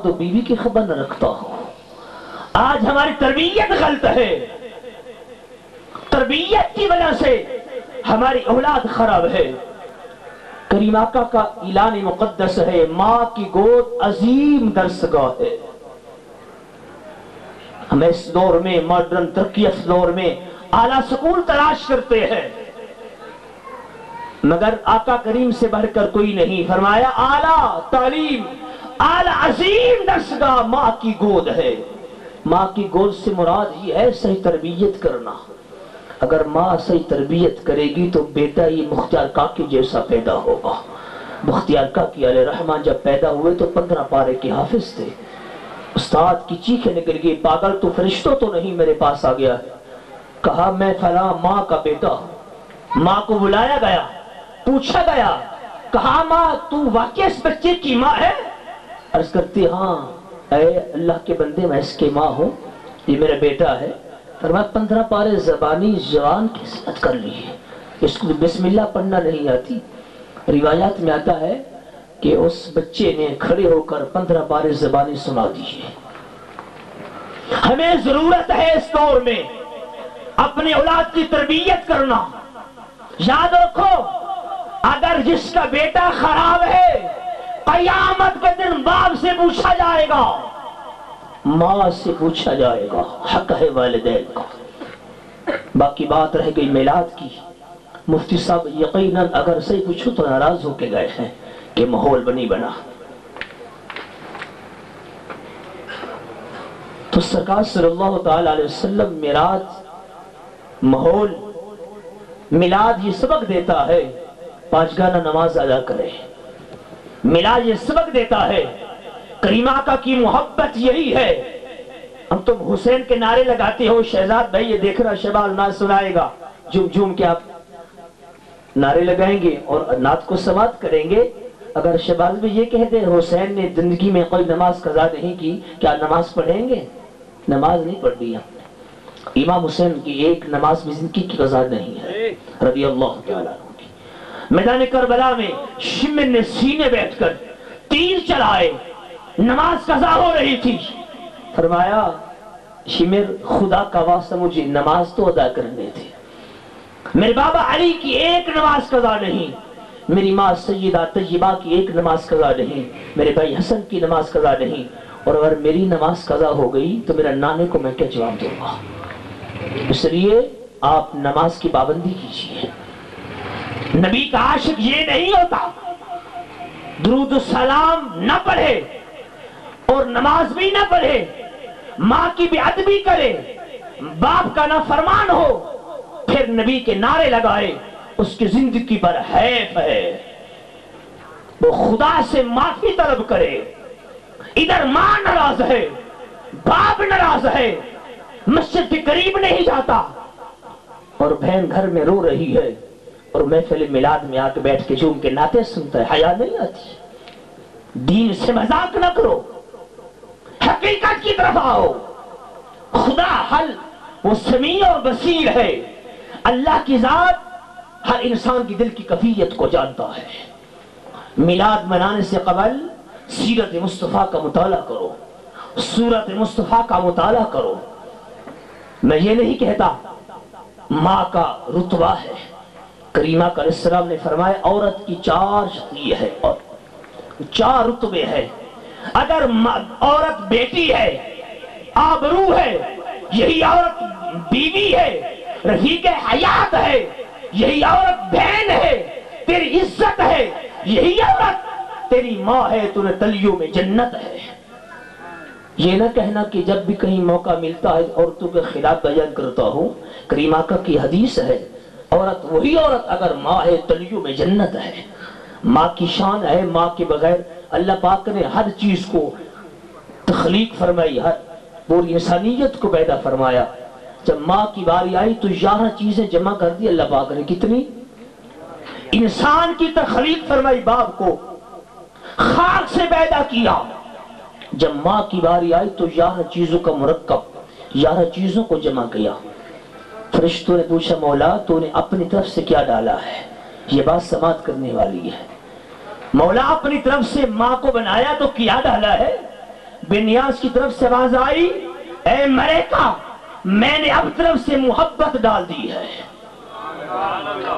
تو بیوی کی خبر نہ رکھتا ہو. آج ہماری تربیت غلط ہے، تربیت کی وجہ سے ہماری اولاد خراب ہے. کریم آقا کا اعلان مقدس ہے، ماں کی گود عظیم درسگاہ ہے. ہم اس دور میں ماڈرن ترقیت دور میں اعلیٰ سکول تلاش کرتے ہیں، مگر آقا کریم سے بڑھ کر کوئی نہیں. فرمایا اعلیٰ تعلیم، اعلیٰ عظیم درسگاہ ماں کی گود ہے. ماں کی گود سے مراد یہ ہے صحیح تربیت کرنا. اگر ماں صحیح تربیت کرے گی تو بیٹا یہ مختار کاکی جیسا پیدا ہوگا. مختار کاکی علیہ رحمان جب پیدا ہوئے تو 15 پارے کے حافظ تھے. استاد کی چیخیں نکل گئی، پاگل تو فرشتوں تو نہیں میرے پاس آ گیا ہے. کہا میں فلاں ماں کا بیٹا ہوں. ماں کو بلایا گیا، پوچھا گیا، کہا ماں تو واقعی اس بچے کی ماں ہے؟ عرض کرتی ہاں اے اللہ کے بندے میں اس کی ماں ہوں، یہ میرا بیٹا ہے. فرمایا 15 پارے زبانی زبان کی صحت کر لی ہے، اس کو بسم اللہ پڑھنا نہیں آتی. روایات میں آتا ہے کہ اس بچے نے کھڑے ہو کر 15 پارے زبانی سنا دی ہے. ہمیں ضرورت ہے اس دور میں اپنے اولاد کی تربیت کرنا. یاد رکھو اگر جس کا بیٹا خراب ہے قیامت کے دن باپ سے پوچھا جائے گا، ماں سے پوچھا جائے گا، حق ہے والدین کا. باقی بات رہ گئی میلاد کی. مفتی صاحب یقیناً اگر صحیح پوچھو تو ناراض ہو کے گئے ہیں کہ ماحول بنی بنا. تو سرکار صلی اللہ تعالی علیہ وسلم میراج ماحول میلاد یہ سبق دیتا ہے 5 گانا نماز ادا کرے. میلاد یہ سبق دیتا ہے، کریم آقا کی محبت یہی ہے. ہم تم حسین کے نعرے لگاتے ہو، شہزاد بھائی یہ دیکھ رہا شبال نعت سنائے گا، جھوم جھوم کے آپ نعرے لگائیں گے اور نعت کو سماعت کریں گے. اگر شہباز بھی یہ کہہ دے حسین نے زندگی میں کوئی نماز قضا نہیں کی، کیا نماز پڑھیں گے؟ نماز نہیں پڑھ دی ہم نے. امام حسین کی ایک نماز بھی زندگی کی قضا نہیں ہے رضی اللہ تعالیٰ عنہ کی. میدان کربلا میں شمر نے سینے بیٹھ کر تیر چلائے، نماز قضا ہو رہی تھی. فرمایا شمر خدا کا واسطہ مجھے نماز تو ادا کرنے تھے. میرے بابا علی کی ایک نماز قضا نہیں، میری ماں سیدہ طیبہ کی ایک نماز قضا نہیں، میرے بھائی حسن کی نماز قضا نہیں. اور اگر میری نماز قضا ہو گئی تو میرا نانے کو میں کیا جواب دوں گا؟ اس لیے آپ نماز کی پابندی کیجیے. نبی کا عاشق یہ نہیں ہوتا درود السلام نہ پڑھے اور نماز بھی نہ پڑھے، ماں کی بھی ادبی کرے، باپ کا نہ فرمان ہو، پھر نبی کے نعرے لگائے، اس کی زندگی پر حیف ہے. وہ خدا سے معافی طلب کرے. ادھر ماں ناراض ہے، باپ ناراض ہے، مسجد کے قریب نہیں جاتا، اور بہن گھر میں رو رہی ہے اور محفل میلاد میں آ کے بیٹھ کے جھوم کے نعتیں سنتا ہے. حیا نہیں آتی؟ دین سے مذاق نہ کرو، حقیقت کی طرف آؤ. خدا حل وہ سمیع اور بصیر ہے. اللہ کی ذات ہر انسان کی دل کی کیفیت کو جانتا ہے. میلاد منانے سے قبل سیرت مصطفیٰ کا مطالعہ کرو، سورت مصطفیٰ کا مطالعہ کرو. میں یہ نہیں کہتا ماں کا رتبہ ہے. کریمہ علیہ السلام نے فرمایا عورت کی 4 شخصیت ہے اور 4 رتبے ہیں. اگر عورت بیٹی ہے، آبرو ہے، یہی عورت بیوی ہے، رفیق حیات ہے، یہی عورت بہن ہے، تیری عزت ہے، یہی عورت تیری ماں ہے، تمہیں تلیوں میں جنت ہے. یہ نہ کہنا کہ جب بھی کہیں موقع ملتا ہے عورتوں کے خلاف بیان کرتا ہوں. کریم آقا کی حدیث ہے عورت وہی عورت اگر ماں ہے تلیوں میں جنت ہے. ماں کی شان ہے. ماں کے بغیر اللہ پاک نے ہر چیز کو تخلیق فرمائی، ہر پوری انسانیت کو پیدا فرمایا. جب ماں کی باری آئی تو 11 چیزیں جمع کر دی اللہ پاک نے. کتنی؟ انسان کی تخلیق فرمائی، باپ کو خاک سے پیدا کیا. جب ماں کی باری آئی تو 11 چیزوں کا مرکب، 11 چیزوں کو جمع کیا. فرشتوں نے پوچھا مولا تو نے اپنی طرف سے کیا ڈالا ہے؟ یہ بات سماعت کرنے والی ہے. مولا اپنی طرف سے ماں کو بنایا تو کیا ڈالا ہے؟ بنیاز کی طرف سے آواز آئی، اے ملیکہ میں نے اب طرف سے محبت ڈال دی ہے۔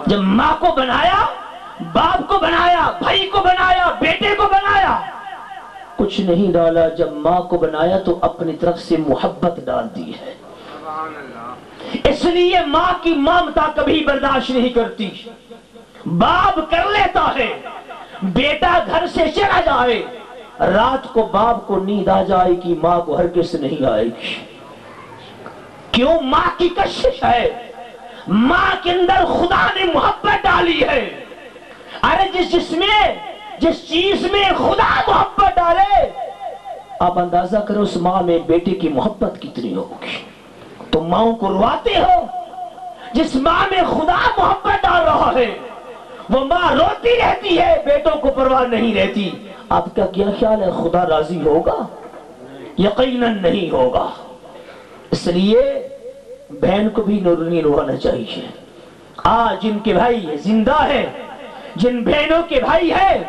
جب ماں کو بنایا، باپ کو بنایا، بھائی کو بنایا، بیٹے کو بنایا، کچھ نہیں ڈالا۔ جب ماں کو بنایا تو اپنی طرف سے محبت ڈال دی ہے۔ اس لیے ماں کی ممتا کبھی برداشت نہیں کرتی۔ باپ کر لیتا ہے، بیٹا گھر سے چلا جائے، رات کو باپ کو نیند آ جائے کہ ماں کو ہرگز نہیں آئے گی۔ کیوں؟ ماں کی کشش ہے، ماں کے اندر خدا نے محبت ڈالی ہے۔ ارے جس چیز میں خدا محبت ڈالے، آپ اندازہ کرو اس ماں میں بیٹے کی محبت کتنی ہوگی۔ تو ماں کو رواتے ہو؟ جس ماں میں خدا محبت ڈال رہا ہے وہ ماں روتی رہتی ہے، بیٹوں کو پرواہ نہیں رہتی۔ آپ کا کیا خیال ہے خدا راضی ہوگا؟ یقیناً نہیں ہوگا۔ اس لیے بہن کو بھی نہیں روانا چاہیے۔ آج جن کے بھائی زندہ ہے، جن بہنوں کے بھائی ہے،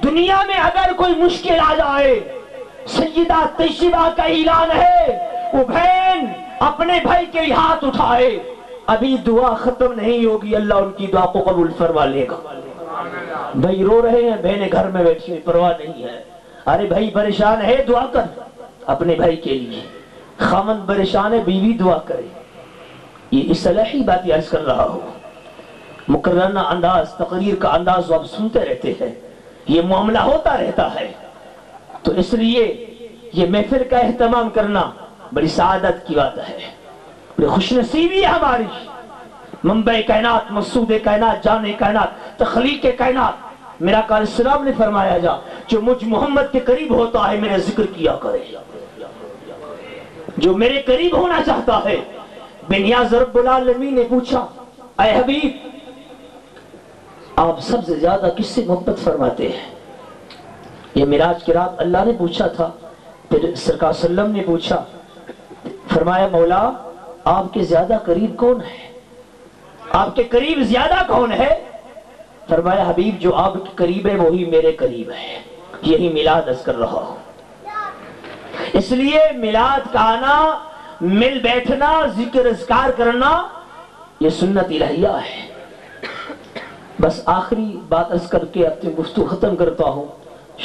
دنیا میں اگر کوئی مشکل آ جائے، سیدہ طیبہ کا اعلان ہے، وہ بہن اپنے بھائی کے ہاتھ اٹھائے، ابھی دعا ختم نہیں ہوگی، اللہ ان کی دعا کو قبول فرما لے گا۔ بھائی رو رہے ہیں، بہنیں گھر میں بیٹھی ہیں، پرواہ نہیں ہے۔ ارے بھائی پریشان ہے، دعا کر اپنے بھائی کے لیے۔ خاوند پریشان ہے، بیوی دعا کرے۔ یہ اصلاحی بات عرض کر رہا ہوں۔ مقررہ انداز، تقریر کا انداز آپ سنتے رہتے ہیں، یہ معاملہ ہوتا رہتا ہے۔ تو اس لیے یہ محفل کا اہتمام کرنا بڑی سعادت کی بات ہے، بڑی خوش نصیبی ہے ہماری۔ منبع کائنات، مقصود کائنات، جان کائنات، تخلیق کائنات، میرا آقا علیہ السلام نے فرمایا جا جو مجھ محمد کے قریب ہوتا ہے میرا ذکر کیا کرے۔ جو میرے قریب ہونا چاہتا ہے، بنیاز رب العالمین نے پوچھا، اے حبیب آپ سب سے زیادہ کس سے محبت فرماتے ہیں؟ یہ معراج کی رات اللہ نے پوچھا تھا، پھر سرکار صلی اللہ علیہ وسلم نے پوچھا، فرمایا مولا آپ کے زیادہ قریب کون ہے؟ آپ کے قریب زیادہ کون ہے؟ فرمایا حبیب جو آپ کے قریب ہے وہی میرے قریب ہے۔ یہی میلاد عرض کر رہا ہوں۔ اس لیے میلاد کا آنا، مل بیٹھنا، ذکر اذکار کرنا، یہ سنت الہیہ ہے۔ بس آخری بات عرض کر کے اپنی گفتگو ختم کرتا ہوں۔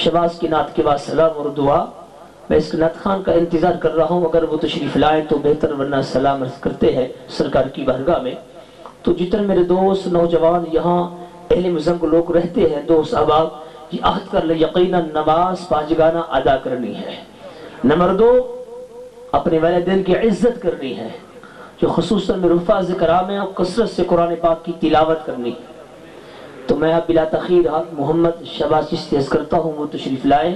شباز کی نعت کے بعد سلام اور دعا۔ میں اس نعت خان کا انتظار کر رہا ہوں، اگر وہ تشریف لائے تو بہتر، ورنہ سلام عرض کرتے ہیں سرکار کی بارگاہ میں۔ تو جتنے میرے دوست نوجوان یہاں اہل مزنگ لوگ رہتے ہیں، دوست احباب، یہ عہد کر لیں یقیناً نماز پانچگانہ ادا کرنی ہے۔ نمبر 2، اپنے والدین کی عزت کرنی ہے، جو خصوصاً میں رفاظ کرام ہے، اور کثرت سے قرآن پاک کی تلاوت کرنی ہے۔ تو میں اب بلا تخیر محمد شہباز چشتی عرض کرتا ہوں، وہ تشریف لائے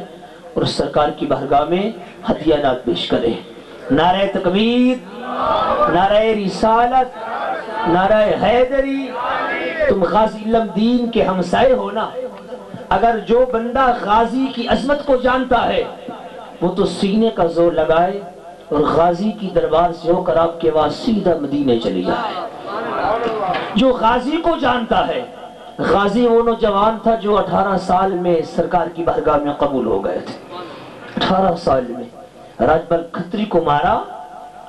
اور سرکار کی بارگاہ میں ہدیہ نعت پیش کرے۔ نعرہ تکبیر، نعرہ رسالت، نعرہ حیدری۔ تم غازی علم دین کے ہمسائے ہو نا، اگر جو بندہ غازی کی عظمت کو جانتا ہے وہ تو سینے کا زور لگائے اور غازی کی دربار سے ہو کر آپ کے بعد سیدھا مدینے چلی جائے۔ جو غازی کو جانتا ہے، غازی وہ نوجوان تھا جو 18 سال میں سرکار کی بارگاہ میں قبول ہو گئے تھے۔ 18 سال میں راجبل کھتری کو مارا،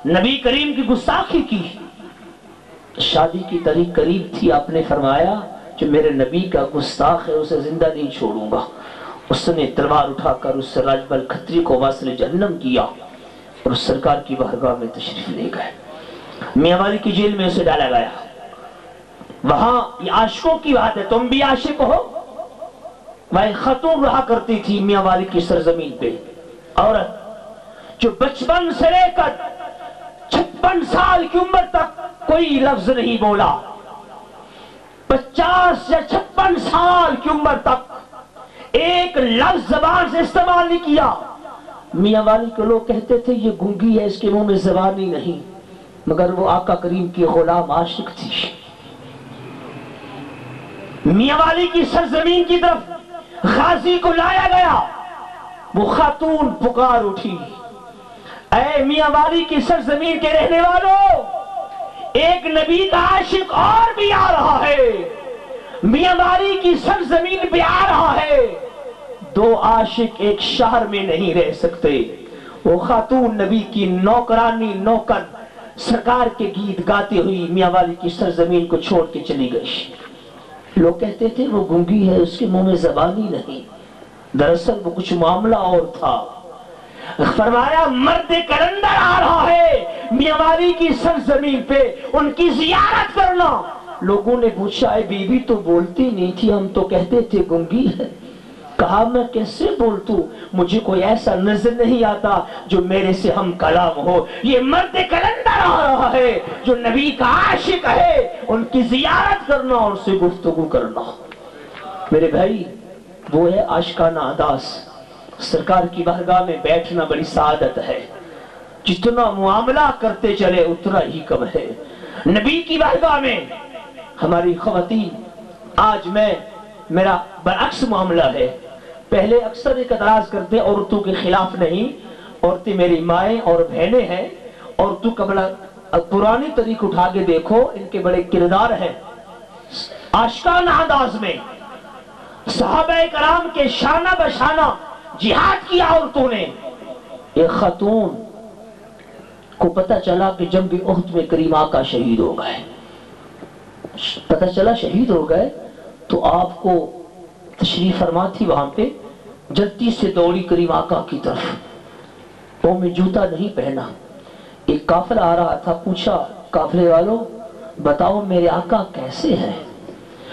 نبی کریم کی گستاخی کی، شادی کی تاریخ قریب تھی، آپ نے فرمایا جو میرے نبی کا گستاخ ہے اسے زندہ نہیں چھوڑوں گا۔ اس نے تلوار اٹھا کر اس راجبل کھتری کو واصل جہنم کیا اور سرکار کی بارگاہ میں تشریف لے گئے۔ میاں والی کی جیل میں اسے ڈالا گیا۔ وہاں یہ عاشقوں کی بات ہے، تم بھی عاشق ہو۔ وہ ایک خاتون رہا کرتی تھی میاں والی کی سرزمین پہ، عورت جو بچپن سے لے کر 56 سال کی عمر تک کوئی لفظ نہیں بولا، 50 یا 56 سال کی عمر تک ایک لفظ زبان سے استعمال نہیں کیا۔ میاں والی کے لوگ کہتے تھے یہ گونگی ہے، اس کے منہ میں زبان ہی نہیں، مگر وہ آقا کریم کی غلام عاشق تھی۔ میاں والی کی سرزمین کی طرف غازی کو لایا گیا، وہ خاتون پکار اٹھی، اے میاں والی کی سرزمین کے رہنے والوں، ایک نبی کا عاشق اور بھی آ رہا ہے، میاں والی کی سرزمین پہ آ رہا ہے۔ 2 عاشق ایک شہر میں نہیں رہ سکتے، وہ خاتون نبی کی نوکرانی نوکر سرکار کے گیت گاتے ہوئی میاں والی کی سرزمین کو چھوڑ کے چلی گئی. لوگ کہتے تھے وہ گونگی ہے، اس کے منہ میں زبان ہی نہیں. دراصل وہ کچھ معاملہ اور تھا. فرمایا مرد کلندر آ رہا ہے میاں والی کی سرزمین پہ ان کی زیارت کرنا. لوگوں نے پوچھا اے بی بی تو بولتی نہیں تھی، ہم تو کہتے تھے گونگی ہے. کہا میں کیسے بولتوں، مجھے کوئی ایسا نظر نہیں آتا جو میرے سے ہم کلام ہو. یہ مرد کلندر آ رہا ہے جو نبی کا عاشق ہے، ان کی زیارت کرنا اور سے گفتگو کرنا. میرے بھائی وہ ہے عاشقانہ انداز. سرکار کی بارگاہ میں بیٹھنا بڑی سعادت ہے. جتنا معاملہ کرتے چلے اتنا ہی کم ہے. نبی کی بارگاہ میں ہماری خواتین، آج میرا برعکس معاملہ ہے. پہلے اکثر ایک اعتراض کرتے عورتوں کے خلاف نہیں، عورتیں میری مائیں اور بہنیں ہیں. عورتوں کا بڑا پرانی طریق اٹھا کے دیکھو، ان کے بڑے کردار ہیں. عاشقانہ انداز میں صحابہ کرام کے شانہ بشانہ جہاد کیا عورتوں نے. ایک خاتون کو پتہ چلا کہ جنگ احد میں کریم آقا شہید ہو گئے. پتہ چلا شہید ہو گئے تو آپ کو تشریف فرما تھی وہاں پہ. جلدی سے دوڑی کریم آقا کی طرف، پاؤں میں جوتا نہیں پہنا. ایک قافلہ آ رہا تھا، پوچھا قافلے والوں بتاؤ میرے آقا کیسے ہیں؟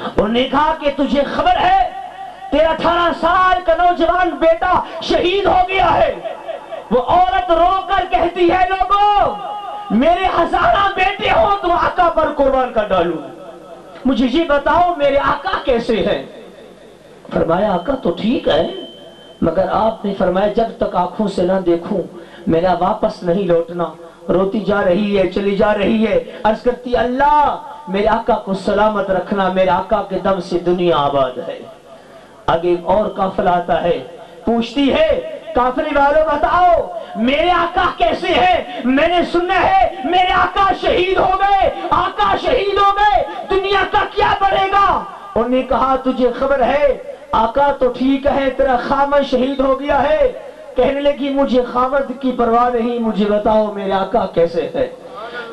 انہوں نے کہا کہ تجھے خبر ہے تیرا 18 سال کا نوجوان بیٹا شہید ہو گیا ہے. وہ عورت رو کر کہتی ہے لوگوں میرے ہزارہ بیٹے ہو تو آقا پر قربان کر ڈالوں، مجھے یہ بتاؤ میرے آقا کیسے ہیں؟ فرمایا آقا تو ٹھیک ہے، مگر آپ نے فرمایا جب تک آنکھوں سے نہ دیکھوں میرا واپس نہیں لوٹنا. روتی جا رہی ہے، چلی جا رہی ہے، عرض کرتی اللہ میرے آقا کو سلامت رکھنا، میرے آقا کے دم سے دنیا آباد ہے. آگے ایک اور قافلہ آتا ہے، پوچھتی ہے قافلے والوں بتاؤ میرے آقا کیسے ہیں؟ میں نے سنا ہے میرے آقا شہید ہو گئے. آقا شہید ہو گئے، دنیا کا کیا بڑھے گا؟ انہوں نے کہا تجھے خبر ہے آقا تو ٹھیک ہے، تیرا خامد شہید ہو گیا ہے. کہنے لگی مجھے خامد کی پرواہ نہیں، مجھے بتاؤ میرے آقا کیسے ہے؟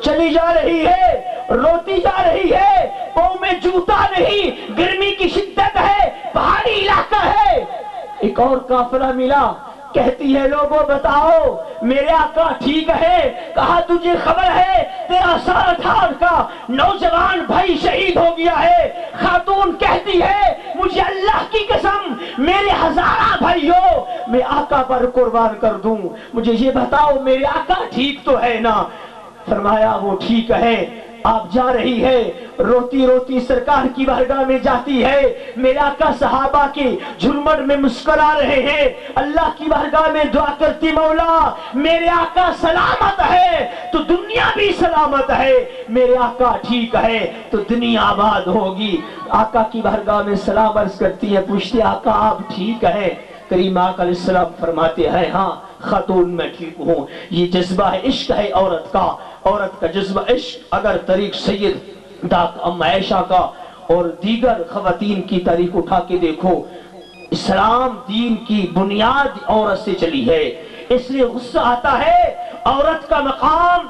چلی جا رہی ہے، روتی جا رہی ہے، پاؤں میں جوتا نہیں، گرمی کی شدت ہے، پہاڑی علاقہ ہے. ایک اور قافلہ ملا، کہتی ہے لوگوں بتاؤ میرے آقا ٹھیک ہے. کہا تجھے خبر ہے تیرا 18 کا نوجوان بھائی شہید ہو گیا ہے. خاتون کہتی ہے مجھے اللہ کی قسم میرے ہزارہ بھائی ہو میں آقا پر قربان کر دوں، مجھے یہ بتاؤ میرے آقا ٹھیک تو ہے نا؟ فرمایا وہ ٹھیک ہے. آپ جا رہی ہے، روتی روتی سرکار کی بارگاہ میں جاتی ہے. میرے آقا صحابہ کے جھلمٹ میں مسکرا رہے ہیں، اللہ کی بارگاہ میں دعا کرتی مولا میرے آقا سلامت ہے تو دنیا بھی سلامت ہے، میرے آقا ٹھیک ہے تو دنیا آباد ہوگی. آقا کی بارگاہ میں سلام عرض کرتی ہے، پوچھتی آقا آپ ٹھیک ہیں؟ کریم آقا علیہ السلام فرماتے ہیں ہاں خاتون میں ٹھیک ہوں. یہ جذبہ ہے، عشق ہے عورت کا جذبہ عشق. اگر طریق سیدہ ام عائشہ کا اور دیگر خواتین کی تاریخ اٹھا کے دیکھو، اسلام دین کی بنیاد عورت سے چلی ہے. اس لیے غصہ آتا ہے عورت کا مقام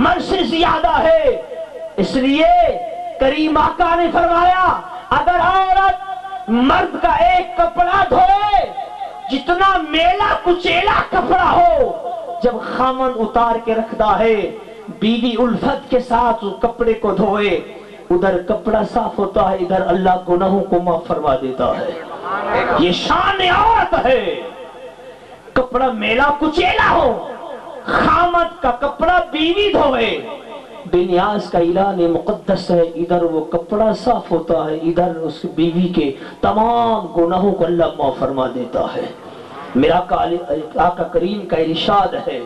مرد سے زیادہ ہے. اس لیے کریم آقا نے فرمایا اگر عورت مرد کا ایک کپڑا دھوئے جتنا میلا کچیلا کپڑا ہو، جب خامن اتار کے رکھتا ہے بیوی الفت کے ساتھ اس کپڑے کو دھوئے، ادھر کپڑا صاف ہوتا ہے، ادھر اللہ گناہوں کو معاف فرما دیتا ہے. یہ شان عورت ہے. کپڑا میلا کچیلا ہو، خامد کا کپڑا بیوی دھوئے، بے نیاز کا اعلان مقدس ہے. ادھر وہ کپڑا صاف ہوتا ہے، ادھر اس بیوی کے تمام گناہوں کو اللہ معاف فرما دیتا ہے. میرا آقا کریم کا ارشاد ہے،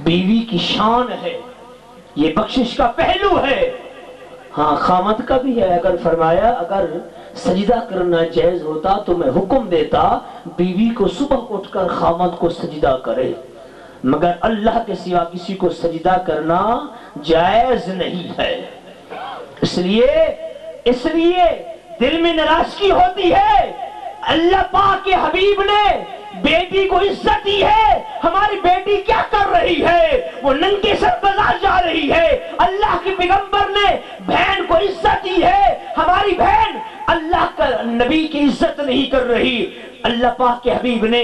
بیوی کی شان ہے، یہ بخشش کا پہلو ہے. ہاں خامد کا بھی ہے. اگر فرمایا اگر سجدہ کرنا جائز ہوتا تو میں حکم دیتا بیوی کو صبح اٹھ کر خامد کو سجدہ کرے، مگر اللہ کے سوا کسی کو سجدہ کرنا جائز نہیں ہے. اس لیے دل میں ناراضگی ہوتی ہے. اللہ پاک کے حبیب نے بیٹی کو عزت دی ہے. ہماری بیٹی رہی ہے، وہ ننگے سر بازار جا رہی ہے، اللہ کے پیغمبر نے بہن کو عزت دی ہے، ہماری بہن اللہ کا نبی کی عزت نہیں کر رہی۔ اللہ پاک کے حبیب نے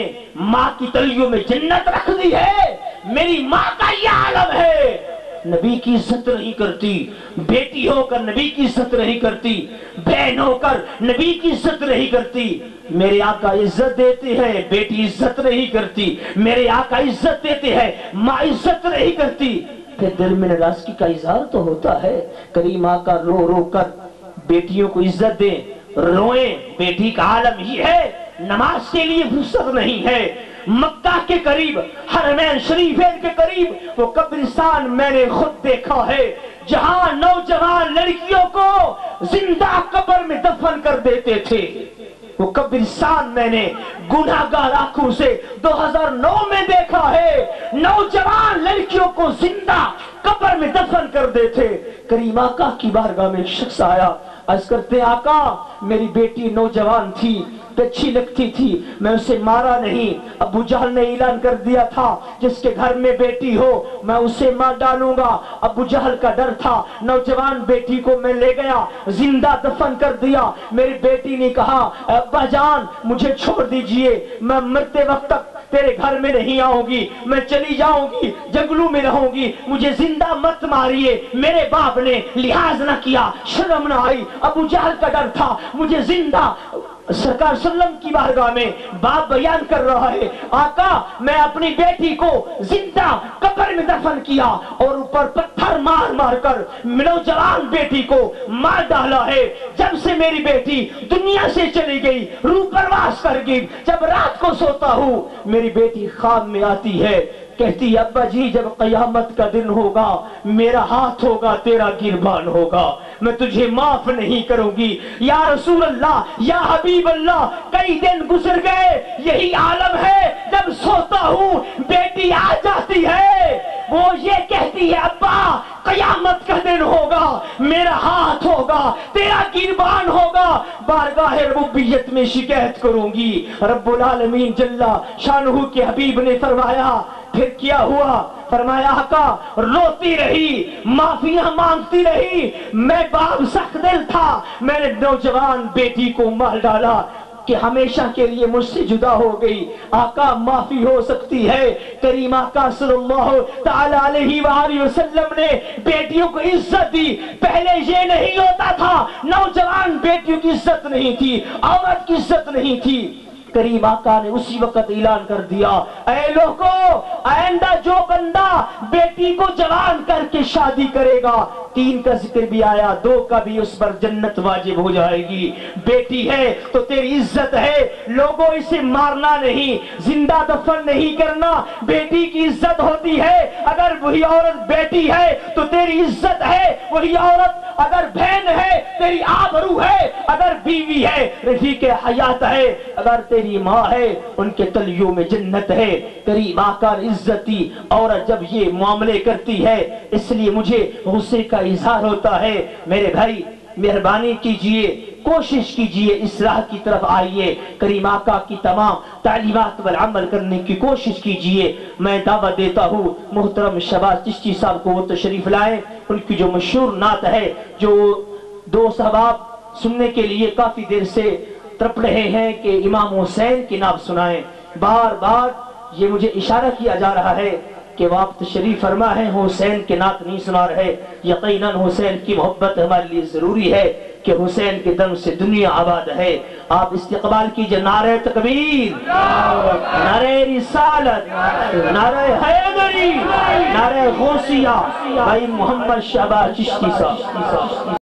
ماں کی تلیوں میں جنت رکھ دی ہے، میری ماں کا یہ عالم ہے، نبی کی عزت نہیں کرتی، بیٹی ہو کر نبی کی عزت نہیں کرتی، بہن ہو کر نبی کی عزت نہیں کرتی۔ میرے آقا عزت دیتے ہیں، بیٹی عزت نہیں کرتی، میرے آقا عزت دیتے ہیں، ماں عزت نہیں کرتی، پھر دل میں ناراضگی کا اظہار تو ہوتا ہے۔ کریم آقا رو رو کر بیٹیوں کو عزت دیں، روئیں، بیٹی کا عالم ہی ہے، نماز کے لیے فرصت نہیں ہے۔ مکہ کے قریب، حرمین شریفین کے قریب وہ قبرستان میں نے خود دیکھا ہے جہاں نوجوان لڑکیوں کو زندہ قبر میں دفن کر دیتے تھے۔ وہ قبرستان میں نے گناہگار آنکھوں سے 2009 میں دیکھا ہے، نوجوان لڑکیوں کو زندہ قبر میں دفن کر دیتے۔ کریم آقا کی بارگاہ میں ایک شخص آیا، عرض کرتے آقا میری بیٹی نوجوان تھی، اچھی لگتی تھی، میں اسے مارا نہیں، ابو جہل نے اعلان کر دیا تھا جس کے گھر میں بیٹی ہو میں اسے مار ڈالوں گا، ابو جہل کا ڈر تھا، نوجوان بیٹی کو میں لے گیا، زندہ دفن کر دیا۔ میری بیٹی نے کہا ابا جان مجھے چھوڑ دیجئے، میں مرتے وقت تک تیرے گھر میں نہیں آؤں گی، میں چلی جاؤں گی، جنگلوں میں رہوں گی، مجھے زندہ مت ماریے۔ میرے باپ نے لحاظ نہ کیا، شرم نہ آئی، ابو جہل کا ڈر تھا، مجھے زندہ سرکار صلی اللہ علیہ وسلم کی بارگاہ میں باپ بیان کر رہا ہے آقا میں اپنی بیٹی کو زندہ قبر میں دفن کیا اور اوپر پتھر مار مار کر نوجوان بیٹی کو مار ڈالا ہے۔ جب سے میری بیٹی دنیا سے چلی گئی، روح پرواز کر گئی، جب رات کو سوتا ہوں میری بیٹی خواب میں آتی ہے، کہتی ابا جی جب قیامت کا دن ہوگا میرا ہاتھ ہوگا تیرا گربان ہوگا، میں تجھے معاف نہیں کروں گی۔ یا رسول اللہ، یا حبیب اللہ، کئی دن گزر گئے، یہی عالم ہے، جب سوتا ہوں بیٹی آ جاتی ہے، وہ یہ کہتی ہے ابا قیامت کا دن ہوگا میرا ہاتھ ہوگا تیرا گربان ہوگا، بارگاہ ربوبیت میں شکایت کروں گی۔ رب العالمین جل شانہ کے حبیب نے فرمایا پھر کیا ہوا؟ فرمایا آقا روتی رہی، معافیاں مانگتی رہی، میں باپ سخت دل تھا، میں نے نوجوان بیٹی کو مار ڈالا کہ ہمیشہ کے لیے مجھ سے جدا ہو گئی، آقا معافی ہو سکتی ہے۔ کریم آقا صلی اللہ تعالی علیہ وآلہ وسلم نے بیٹیوں کو عزت دی، پہلے یہ نہیں ہوتا تھا، نوجوان بیٹیوں کی عزت نہیں تھی، عورت کی عزت نہیں تھی۔ کریم آقا نے اسی وقت اعلان کر دیا اے لوگو آئندہ جو بندہ بیٹی کو جوان کر کے شادی کرے گا، 3 کا ذکر بھی آیا، 2 کا بھی، اس پر جنت واجب ہو جائے گی۔ بیٹی ہے تو تیری عزت ہے، لوگوں اسے مارنا نہیں، زندہ دفن نہیں کرنا، بیٹی کی عزت ہوتی ہے۔ اگر وہی عورت بیٹی ہے تو تیری عزت ہے، وہی عورت اگر بہن ہے تیری آبرو ہے، اگر بیوی ہے رفیق حیات ہے، اگر تیری ماں ہے ان کے تلیوں میں جنت ہے۔ کریم آقا نے عزت دی، عورت جب یہ معاملے کرتی ہے اس لیے مجھے غصے کا اظہار ہوتا ہے۔ میرے بھائی مہربانی کیجئے، کوشش کیجئے، اصلاح کی طرف آئیے، کریم آقا کی تمام تعلیمات پر عمل کرنے کی کوشش کیجئے۔ میں دعوت دیتا ہوں محترم شہباز چشتی صاحب کو وہ تشریف لائیں، ان کی جو مشہور نعت ہے جو 2 صحابہ سننے کے لیے کافی دیر سے تڑپ رہے ہیں کہ امام حسین کی نعت سنائیں، بار بار یہ مجھے اشارہ کیا جا رہا ہے کہ وہ آپ تشریف فرما ہے، حسین کے نعت نہیں سنا رہے۔ یقیناً حسین کی محبت ہمارے لیے ضروری ہے کہ حسین کے دم سے دنیا آباد ہے۔ آپ استقبال کیجئے، نعرہ تکبیر، نعرہ رسالت، نعرہ حیدری، نعرہ غوثیہ، بھائی محمد شہباز چشتی صاحب۔